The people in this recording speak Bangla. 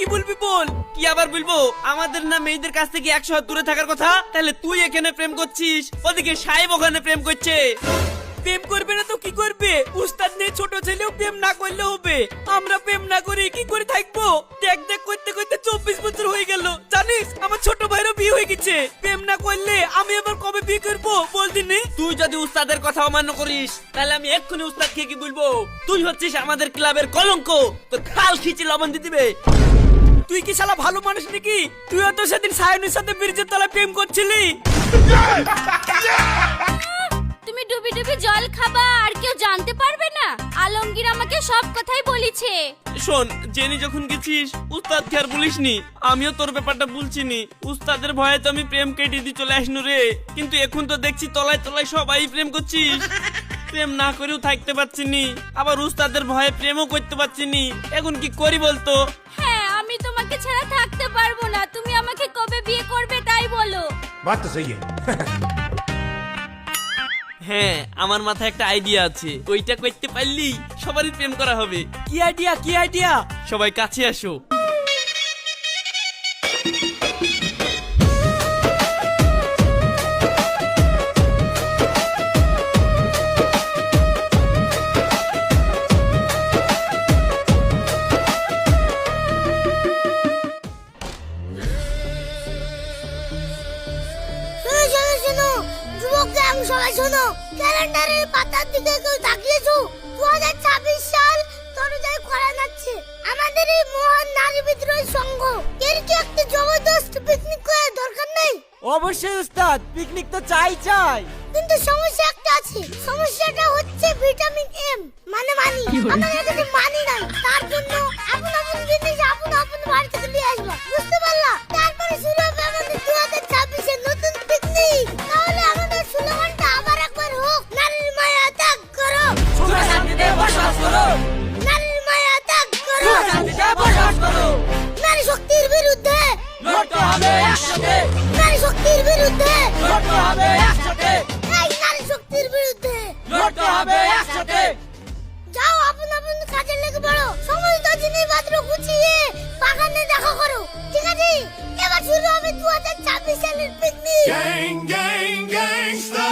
কি বলবি বল। কি আবার বলবো, আমাদের না মেয়েদের কাছ থেকে 100 হাত দূরে থাকার কথা, তাহলে তুই এখানে প্রেম করছিস, ওদিকে সাহেব ওখানে প্রেম করছে। প্রেম করবে না তো কি করবে, উস্তাদ নিয়ে ছোট ছেলেও প্রেম না করলে হবে। আমরা প্রেম না করে কি করে থাকবো? দেখ দেখ করতে করতে 24 বছর হয়ে গেল, জানিস আমার ছোট ভাইরও বিয়ে হয়ে গেছে। প্রেম না করলে আমি আবার কবে বিয়ে করবো বল দিনে। তুই যদি উস্তাদের কথা অমান্য করিস, তাহলে আমি এক্ষুনি উস্তাদকে কি বলবো, তুই হচ্ছিস আমাদের ক্লাবের কলঙ্ক, তোর খাল খিচে লবণ দিয়ে দিবে। তুই কি শালা ভালো মানুষ নাকি? তুইও তো সেদিন সায়নের সাথে ব্রিজের তলায় প্রেম করছিলি। তুমি ডুবি ডুবি জল খাবা আর কেউ জানতে পারবে না? আলমগীর আমাকে সব কথাই বলেছে। শোন, জেনি যখন গেছিস উস্তাদকে আর বলিসনি, আমিও তোর ব্যাপারটা বলছিনি। উস্তাদের ভয়ে তো আমি প্রেম কেটে দিয়ে চলে আসনু রে, কিন্তু এখন তো দেখছি তলায় তলায় সবাই প্রেম করছিস। প্রেম না করেও থাকতে পারছিনি, আবার উস্তাদের ভয়ে প্রেমও করতে পারছিনি, এখন কি করি বলতো? হ্যাঁ, আমি তোমাকে ছাড়া থাকতে পারবো না। তুমি আমাকে কবে বিয়ে করবে তাই বলো। बात तो सही है। হ্যাঁ, আমার মাথায় একটা আইডিয়া আছে, ওইটা করতে পারলি সবারই প্রেম করা হবে। কি আইডিয়া, কি আইডিয়া? সবাই কাছে আসো। শোনো যুবক গ্যাং, সবাই শোনো, ক্যালেন্ডারের পাতার দিকে কেউ তাকিয়েছো? 2026 সাল তরুণদের খরা নাচ্ছে। আমাদের এই মহান নারী বিদ্রোহী সংঘ এর কি একটা জবরদস্ত পিকনিক করার দরকার নেই? অবশ্যই উস্তাদ, পিকনিক তো চাই চাই। কিন্তু সমস্যা একটা আছে, সমস্যাটা হচ্ছে ভিটামিন এম, মানে মানি। আমাদের কাছে মানি নাই, তার জন্য আপন আপন জিনিস আপন আপন বাড়ি থেকে নিয়ে আসবো, বুঝতে পারলা? তারপরে শুরু হবে আমাদের 2026 এর নতুন পিকনিক। তাহলে আমাদের স্লোগানটা আবার একবার হোক, নারীর মায়া ত্যাগ করো, সুখে শান্তিতে বসবাস করো, নারীর মায়া ত্যাগ করো, সুখে শান্তিতে বসবাস করো। নারী শক্তির বিরুদ্ধে লড়তে হবে একসাথে, নারী শক্তির বিরুদ্ধে লড়তে হবে একসাথে, এই নারী শক্তির বিরুদ্ধে লড়তে হবে একসাথে। যাও আপন আপন কাজে লেগে পড়ো, সমস্ত জিনিসপত্র গুছিয়ে বাগানে দেখা করো, ঠিক আছে? এবার শুরু হবে 2026 সালের পিকনিক। Gang, gang, gangsta.